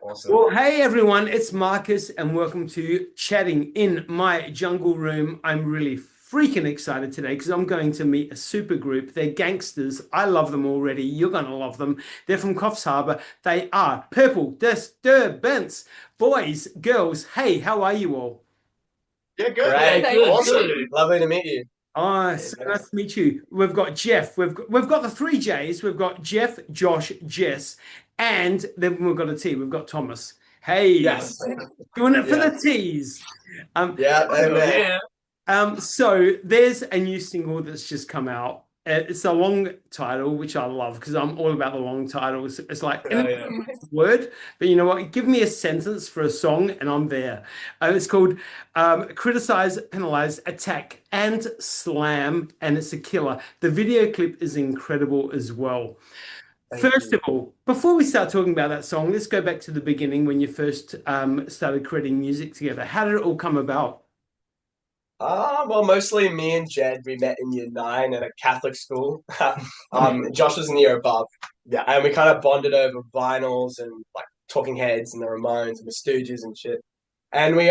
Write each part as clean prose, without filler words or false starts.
Awesome. Well, hey everyone, it's Marcus, and welcome to Chatting in My Jungle Room. I'm really freaking excited today because I'm going to meet a super group. They're gangsters. I love them already. You're going to love them. They're from Coffs Harbour. They are Purple Disturbance. Boys, girls, hey, how are you all? Yeah, good. Great. Yeah, Good, awesome. good. Lovely to meet you. Oh, so nice to meet you. We've got Jeff. We've got the three J's. We've got Jeff, Josh, Jess, and then we've got a T. We've got Thomas. Hey, Yes. doing it for Yeah. the T's. Yeah, amen. Yeah. So there's a new single that's just come out. It's a long title, which I love because I'm all about the long titles. It's like Yeah. word, but you know what? Give me a sentence for a song and I'm there. It's called Criticize, Penalize, Attack, and Slam, and it's a killer. The video clip is incredible as well. First of all, before we start talking about that song, let's go back to the beginning when you first started creating music together. How did it all come about? Well, mostly me and Jed, we met in year 9 at a Catholic school. Josh was in the year above. Yeah. And we kind of bonded over vinyls and like Talking Heads and the Ramones and the Stooges and shit. And we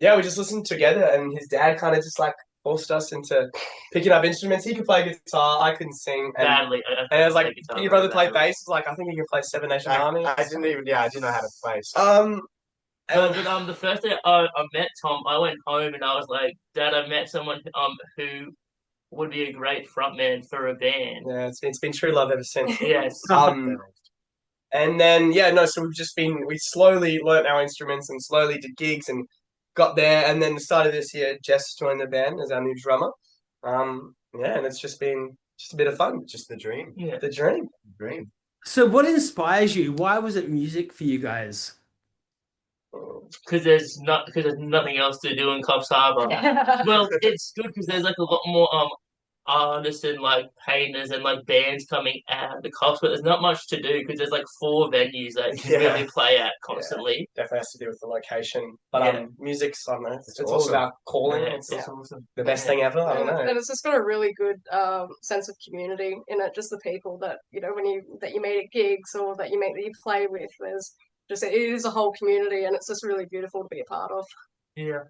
just listened together and his dad kind of just like forced us into picking up instruments. He could play guitar, I couldn't sing. Badly. And I was like, guitar can your brother play badly. bass? Like, I think he can play Seven Nation Army. I didn't even, I didn't know how to play. So. The first day I met Tom, I went home and I was like, Dad, I met someone who would be a great frontman for a band. Yeah, it's been true love ever since. Yes. And then so we slowly learnt our instruments and slowly did gigs and got there. And then the start of this year, Jess joined the band as our new drummer. And it's just been just a bit of fun. Just the dream. Yeah. The dream. Dream. So what inspires you? Why was it music for you guys? Because there's nothing else to do in Coffs Harbour. Well, it's good because there's like a lot more artists and like painters and like bands coming out of the Coffs, but there's not much to do because there's like 4 venues that you can really play at constantly. Definitely has to do with the location. But music's, I don't know, it's all awesome. about calling. Yeah, It's awesome. the best thing ever. I don't know. And it's just got a really good sense of community in it. Just the people that that you meet at gigs or that you play with. It is a whole community, and it's just really beautiful to be a part of. Yeah.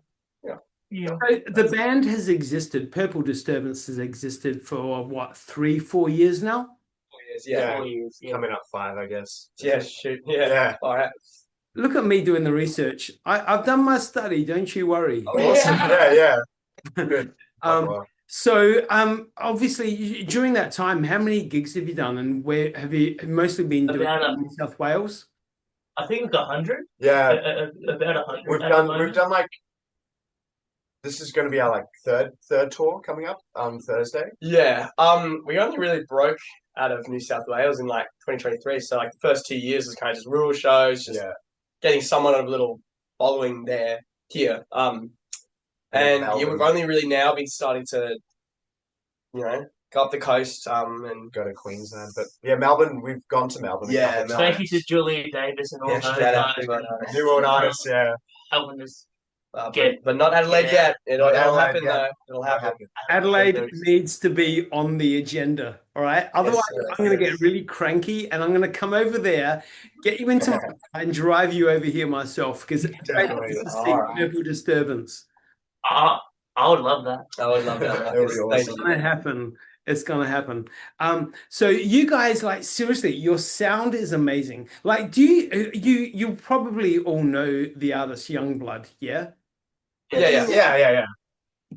So the band has existed. Purple Disturbance has existed for what, 3-4 years now? 4 years, Yeah. 4 years. Yeah. Coming up 5, I guess. Yeah, shoot. Yeah. All right. Look at me doing the research. I've done my study. Don't you worry. Awesome. Yeah. Good. So obviously during that time, how many gigs have you done, and where have you mostly been doing in New South Wales? I think we've got 100. Yeah. About 100. We've done like, this is going to be our like third tour coming up on Thursday. Yeah. We only really broke out of New South Wales in like 2023. So like the first 2 years was kind of just rural shows, just getting somewhat of a little following here. We've only really now been starting to, go up the coast and go to Queensland. But yeah, Melbourne, we've gone to Melbourne. Yeah, Thank you to Julie Davis and all those guys. New World Artists, yeah. Helping us. But not Adelaide yet. It'll happen though. It'll happen. Adelaide needs to be on the agenda, all right? Otherwise, I'm going to get really cranky and I'm going to come over there, get you into my car and drive you over here myself because it's a Purple Disturbance. I would love that. I would love that. It would be awesome. It's going to happen. It's going to happen. So you guys, like, seriously, your sound is amazing. Like, do you probably all know the artist Youngblood, yeah? Yeah.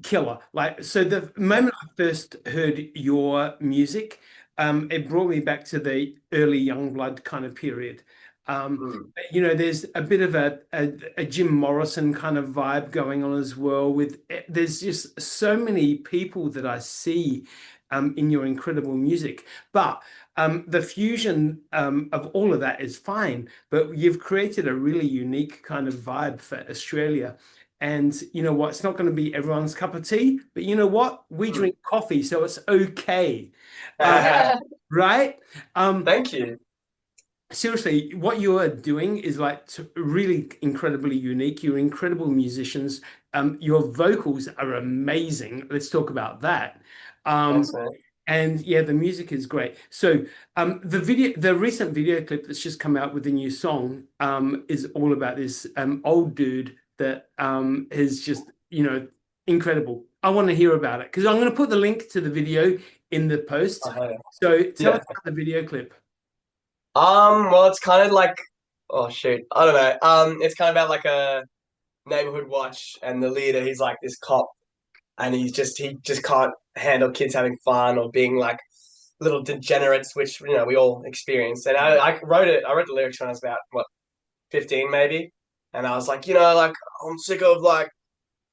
Killer. Like, so the moment I first heard your music, it brought me back to the early Youngblood kind of period. There's a bit of a Jim Morrison kind of vibe going on as well. There's just so many people that I see in your incredible music, but the fusion of all of that is fine. But you've created a really unique kind of vibe for Australia. And you know what? It's not going to be everyone's cup of tea, but you know what? We drink coffee, so it's okay. Right? Thank you. Seriously, what you are doing is like really incredibly unique. You're incredible musicians. Your vocals are amazing. Let's talk about that. Thanks, man. And yeah, the music is great. So the recent video clip that's just come out with the new song is all about this old dude that is just, incredible. I want to hear about it because I'm going to put the link to the video in the post. So tell us about the video clip. Well, it's kind of like, oh shoot, I don't know. It's kind of about like a neighborhood watch, and the leader, he's like this cop, and he just can't handle kids having fun or being like little degenerates, which we all experience. And I wrote the lyrics when I was about 15 maybe, and I was like, like I'm sick of like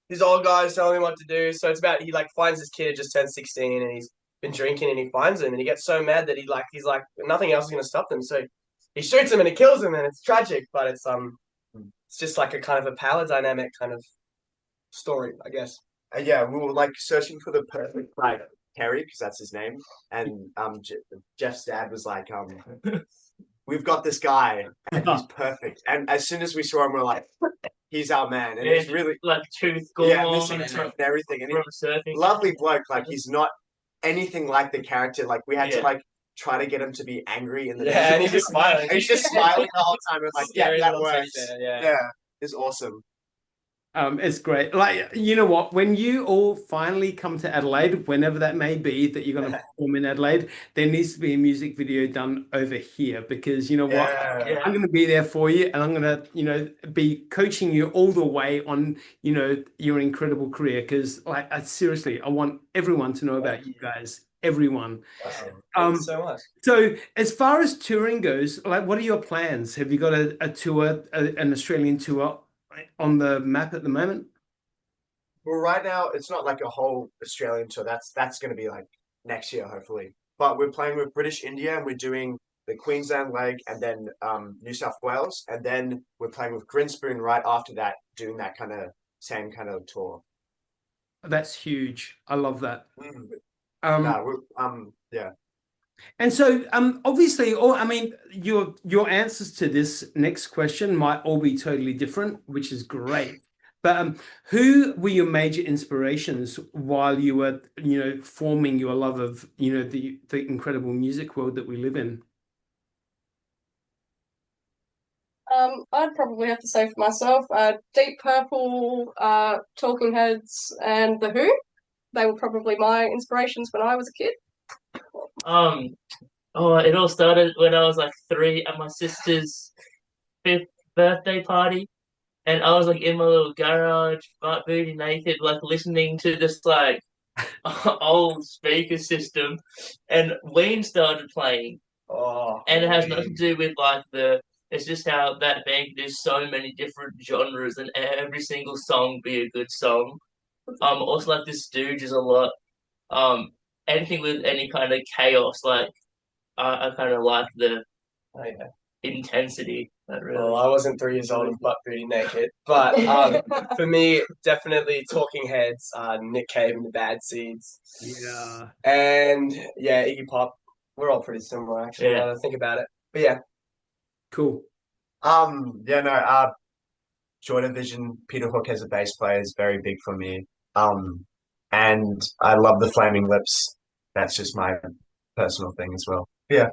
these old guys telling me what to do. So it's about he like finds this kid who just turned 16 and he's been drinking, and he finds him and he gets so mad that he's like nothing else is gonna stop them. So he shoots him and he kills him, and it's tragic, but it's just like a kind of a power dynamic kind of story, I guess. Yeah, we were like searching for the perfect like Terry, because that's his name, and Jeff's dad was like, we've got this guy and he's perfect. And as soon as we saw him, we're like, he's our man. And he's really like tooth gone, missing a tooth and everything. And he's lovely bloke. Like he's not anything like the character. Like we had to like try to get him to be angry in the and he's just smiling. And he's just smiling the whole time. We're like, that works. Yeah, it's awesome. It's great. Like, you know what? When you all finally come to Adelaide, whenever that may be, that you're going to perform in Adelaide, there needs to be a music video done over here because you know what? I'm going to be there for you, and I'm going to, be coaching you all the way on, your incredible career. Because, like, seriously, I want everyone to know about you guys. Everyone. Thank you so much. So, as far as touring goes, like, what are your plans? Have you got a tour, an Australian tour on the map at the moment? Well, right now it's not like a whole Australian tour. That's going to be like next year, hopefully. But we're playing with British India, and we're doing the Queensland leg, and then New South Wales, and then we're playing with Grinspoon right after that, doing that kind of same kind of tour. That's huge. I love that. Yeah. And so, obviously, your answers to this next question might all be totally different, which is great. But who were your major inspirations while you were, forming your love of, the incredible music world that we live in? I'd probably have to say for myself, Deep Purple, Talking Heads, and The Who. They were probably my inspirations when I was a kid. It all started when I was like 3 at my sister's 5th birthday party, and I was like in my little garage, butt booty naked, like listening to this like old speaker system, and Ween started playing. And it has nothing to do with like it's just how that band can do so many different genres and every single song be a good song. Also like the Stooges a lot. Anything with any kind of chaos, like I kind of like the intensity. Well, I wasn't 3 years old and butt booty naked, but for me, definitely Talking Heads, Nick Cave and the Bad Seeds. Yeah. And yeah, Iggy Pop. We're all pretty similar, actually, now that I think about it. But yeah. Cool. Joy Division, Peter Hook as a bass player is very big for me. And I love the Flaming Lips. That's just my personal thing as well. Yeah.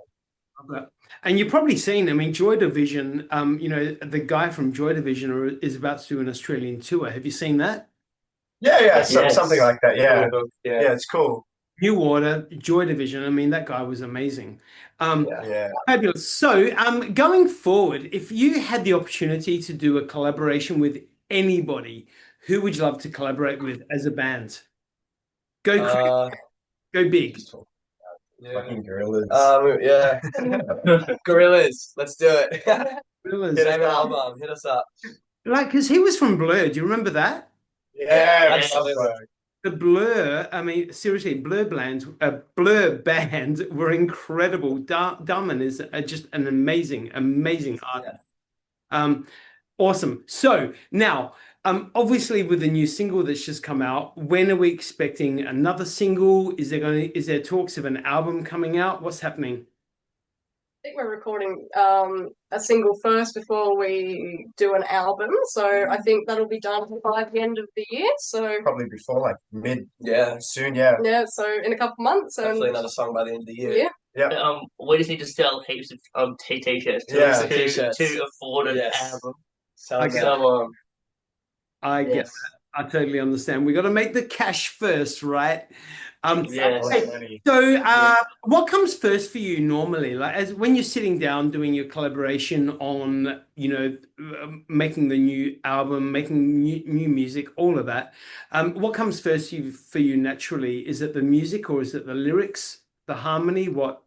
And you've probably seen, Joy Division, the guy from Joy Division is about to do an Australian tour. Have you seen that? Yeah, something like that. Yeah, it's cool. New Order, Joy Division. That guy was amazing. Yeah. Fabulous. So, going forward, if you had the opportunity to do a collaboration with anybody, who would you love to collaborate with as a band? Go crazy. Go big. Fucking Gorillas. Gorillas. Let's do it. Gorillas. Hit album. Hit us up. Like, because he was from Blur. Do you remember that? Yeah, absolutely. The Blur, seriously, Blur band were incredible. Darman is just an amazing artist. Awesome. So now, obviously, with the new single that's just come out, when are we expecting another single? Is there talks of an album coming out? What's happening? think we're recording a single first before we do an album, so I think that'll be done by the end of the year. So Probably before like mid Yeah. soon, yeah. yeah, so in a couple months, and Hopefully another song by the end of the year. yeah, Yeah. We just need to sell heaps of t-shirts Yeah. T-shirts. to afford an Yes. album. Selling Okay. that. So I get yes. that. I totally understand. We got to make the cash first, right? Yes. Hey, so what comes first for you normally? Like as when you're sitting down doing your collaboration on, you know, making the new album, making new music, all of that. What comes first for you naturally? Is it the music or is it the lyrics, the harmony? What?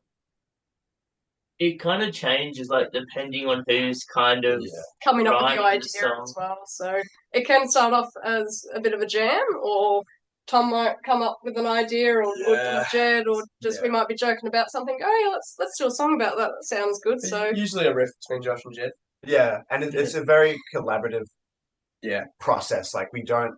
It kind of changes, like depending on who's kind of coming up with the writing idea song. as well. So it can start off as a bit of a jam, or Tom might come up with an idea, or Jed, or just we might be joking about something. Oh yeah, let's do a song about that. That sounds good. So usually a riff between Josh and Jed. Yeah, and it's a very collaborative process. Like we don't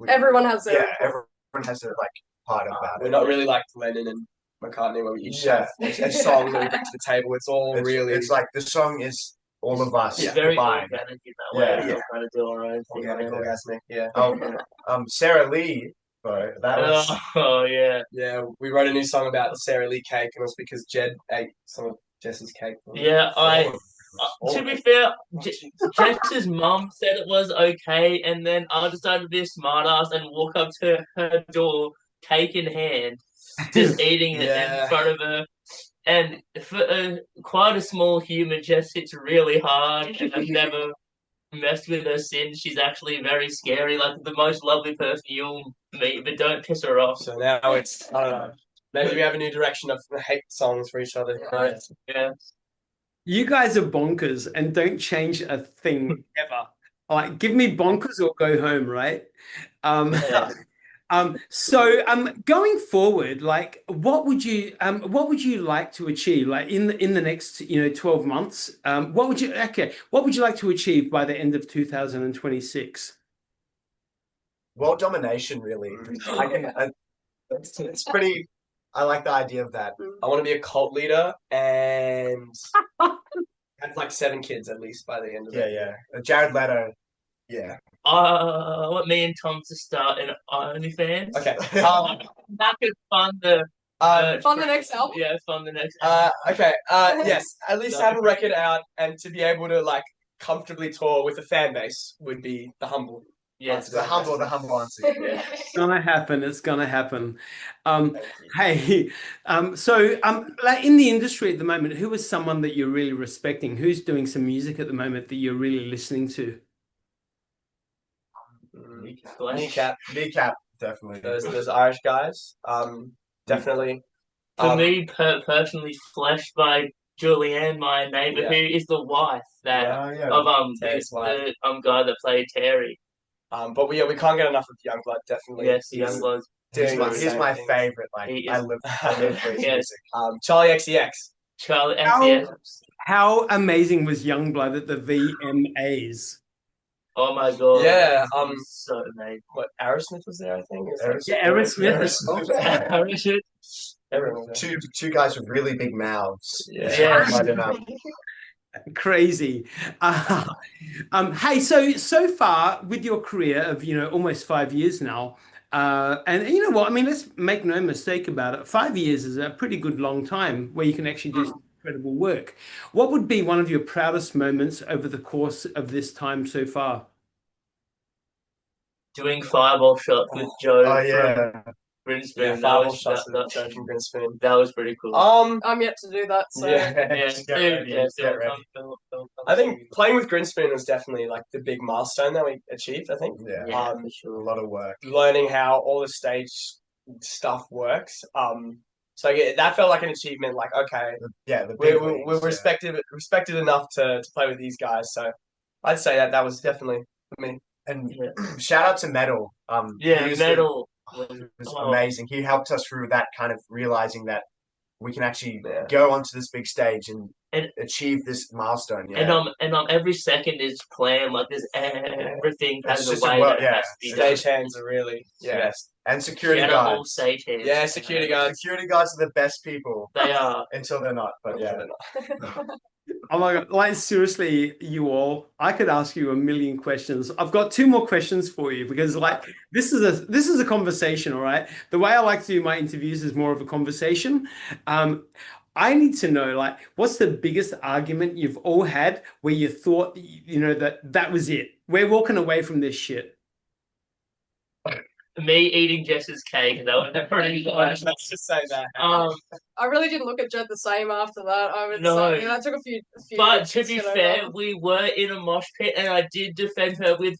everyone has their everyone has their like part of that. We're not really like Lennon and McCartney where we each have a song that we bring to the table. It's all it's like the song is all of us It's very combined. organic in that way. We're trying to do our own thing. Orgasmic, yeah. Sarah Lee, that was yeah. We wrote a new song about Sarah Lee cake, and it was because Jed ate some of Jess's cake. Yeah, to be fair, Jess's mum said it was okay, and then I decided to be a smartass and walk up to her door, cake in hand, just eating it in front of her. And for quite a small human, Jess hits really hard. And I've never messed with her since. She's actually very scary, like the most lovely person you'll meet, but don't piss her off. So now it's, I don't know, maybe we have a new direction of hate songs for each other. Right? Yeah. You guys are bonkers and don't change a thing ever. Like, give me bonkers or go home, right? So going forward, like what would you like to achieve like in the next 12 months? What would you like to achieve by the end of 2026? World domination, really. It's pretty. I like the idea of that. I want to be a cult leader and have like 7 kids at least by the end of it. Yeah. Jared Leto. Yeah. I want me and Tom to start an OnlyFans. Okay. That could fund the next album. Yeah, fund the next album. Okay. Yes. At least have a record out and to be able to like comfortably tour with a fan base would be the humble. Yes, the humble answer. Yeah. It's gonna happen. It's gonna happen. Hey, so like in the industry at the moment, who is someone that you're really respecting? Who's doing some music at the moment that you're really listening to? Kneecap, definitely. Those Irish guys, definitely. For me, personally, Flesh by Julianne, my neighbor, who is the wife of the guy that played Terry. But we can't get enough of Youngblood. Definitely, yes, Youngblood. He's my favorite. Like I live for his music. Charlie XCX. Charlie XCX. How amazing was Youngblood at the VMAs? Oh my god! Yeah, so amazing. What Aerosmith was there? I think. Aerosmith. Two guys with really big mouths. Yeah. Crazy. Hey, so far with your career of almost 5 years now, and you know what? I mean, let's make no mistake about it. 5 years is a pretty good long time where you can actually do some incredible work. What would be one of your proudest moments over the course of this time so far? Doing fireball shots with Joe. Oh yeah. Grinspoon. Fireball shots with Joe from Grinspoon. That was pretty cool. I'm yet to do that. So I think playing with Grinspoon was definitely like the big milestone that we achieved. I think. Yeah, for sure. A lot of work. Learning how all the stage stuff works. So yeah, that felt like an achievement. Like, okay, we're respected enough to play with these guys. So I'd say that was definitely for me. And shout out to Metal. Metal was amazing. He helped us through that kind of realizing that we can actually Yeah. go onto this big stage and And- achieve this milestone. Yeah. And every second is planned. Like there's everything It's has a just a way work- that it yeah. has to be done. Stage hands are really Yeah. best. And security Shout out all guards. stage hands. Yeah, security guards. Security guards are the best people They are. until they're not. But yeah. Oh my God, like seriously, you all, I could ask you a million questions. I've got two more questions for you because like this is a conversation, all right? The way I like to do my interviews is more of a conversation. I need to know like what's the biggest argument you've all had where you thought that was it. We're walking away from this shit. Me eating Jess's cake. That was pretty nice. Let's just say that. I really didn't look at Jed the same after that. I would No. say that took a few. But to hits be get over. fair, we were in a mosh pit, and I did defend her with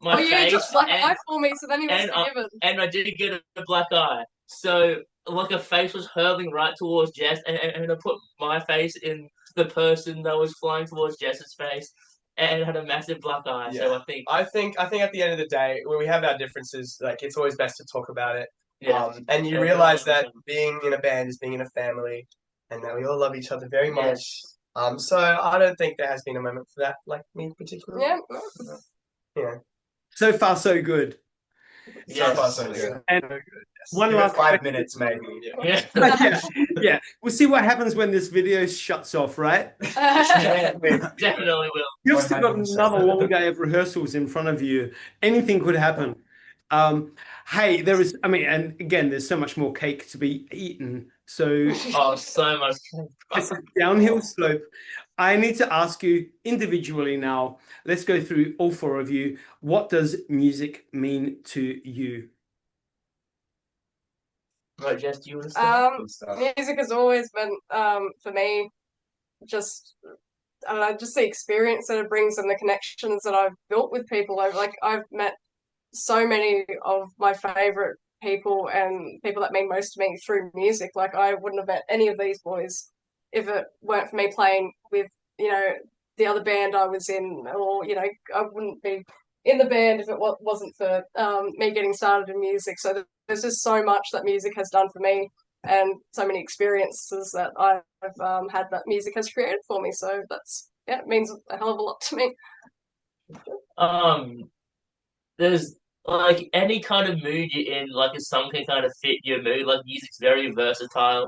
my Oh yeah, face, just black and, eye for me, so then he was and, forgiven. and I did get a black eye. So like a face was hurling right towards Jess, and I put my face in the person that was flying towards Jess's face, and had a massive black eye. Yeah. So I think at the end of the day, when we have our differences, like it's always best to talk about it. yeah, And you Yeah, realize that 100%. being in a band is being in a family, and that we all love each other very much. Yes. So I don't think there has been a moment for that, like me particularly. Yeah. Yeah. So far, so good. So far, so good. And one Give it last 5 minutes, maybe. Yeah. yeah. We'll see what happens when this video shuts off, right? Definitely will. You've still got 100%. another long day of rehearsals in front of you. Anything could happen. Hey, and again, there's so much more cake to be eaten. So Oh, so much. it's a downhill slope. I need to ask you individually now. Let's go through all four of you. What does music mean to you? Right, Jess, do you want to start? Music has always been for me just I don't know, just the experience that it brings and the connections that I've built with people. I've met so many of my favorite people and people that mean most to me through music. Like I wouldn't have met any of these boys if it weren't for me playing with, the other band I was in, or, I wouldn't be in the band if it wasn't for me getting started in music. So there's just so much that music has done for me and so many experiences that I've had that music has created for me. So it means a hell of a lot to me. There's like any kind of mood you're in, like a song can kind of fit your mood. Like music's very versatile,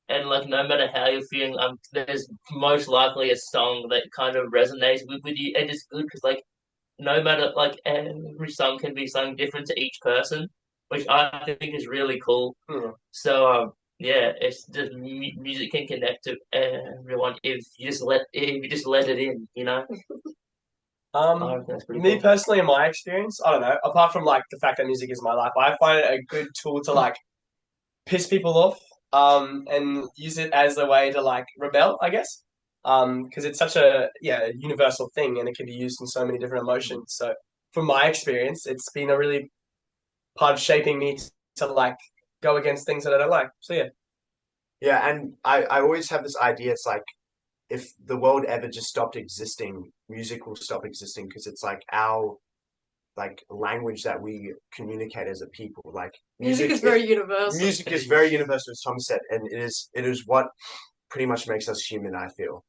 and like no matter how you're feeling, there's most likely a song that kind of resonates with you, and it's good because like no matter like every song can be sung different to each person, which I think is really cool. So yeah, it's just music can connect to everyone if you just let it in, That's pretty Me cool. personally, in my experience, I don't know. Apart from like the fact that music is my life, I find it a good tool to like piss people off, and use it as a way to like rebel, I guess. Because it's such a universal thing, and it can be used in so many different emotions. So, from my experience, it's been a really part of shaping me to like go against things that I don't like. So yeah. Yeah, and I always have this idea. It's like if the world ever just stopped existing, music will stop existing because it's like our language that we communicate as a people. Like Music is very universal. Music is very universal, as Tom said, and it is what pretty much makes us human, I feel.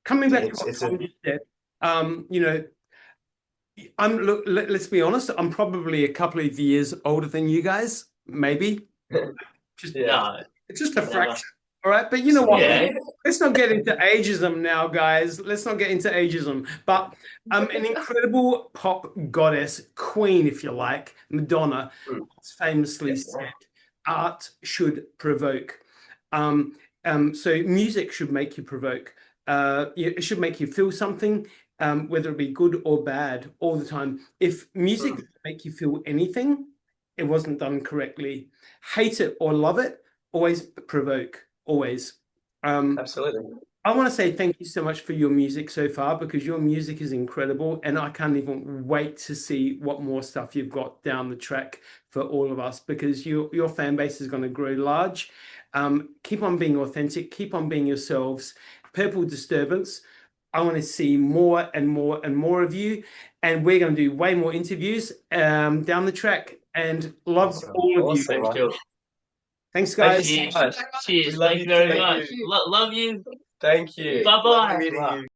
Coming back to what Tom just said, let's be honest, I'm probably a couple of years older than you guys, maybe. No, It's just a fraction. All right, but you know what? Yeah. Let's not get into ageism now, guys. Let's not get into ageism. But an incredible pop goddess, queen, if you like, Madonna, famously said, "Art should provoke." So music should make you provoke. It should make you feel something, whether it be good or bad, all the time. If music doesn't make you feel anything, it wasn't done correctly. Hate it or love it, always provoke. Always. Absolutely. I want to say thank you so much for your music so far, because your music is incredible, and I can't even wait to see what more stuff you've got down the track for all of us, because your fan base is going to grow large. Keep on being authentic, keep on being yourselves. Purple Disturbance, I want to see more and more and more of you, and we're going to do way more interviews down the track, and love all of you. Thank you. Thanks, Thank guys. you so much. Cheers. We love Thank you you very too. much. Thank you. Love you. Thank you. Bye bye. Meeting you.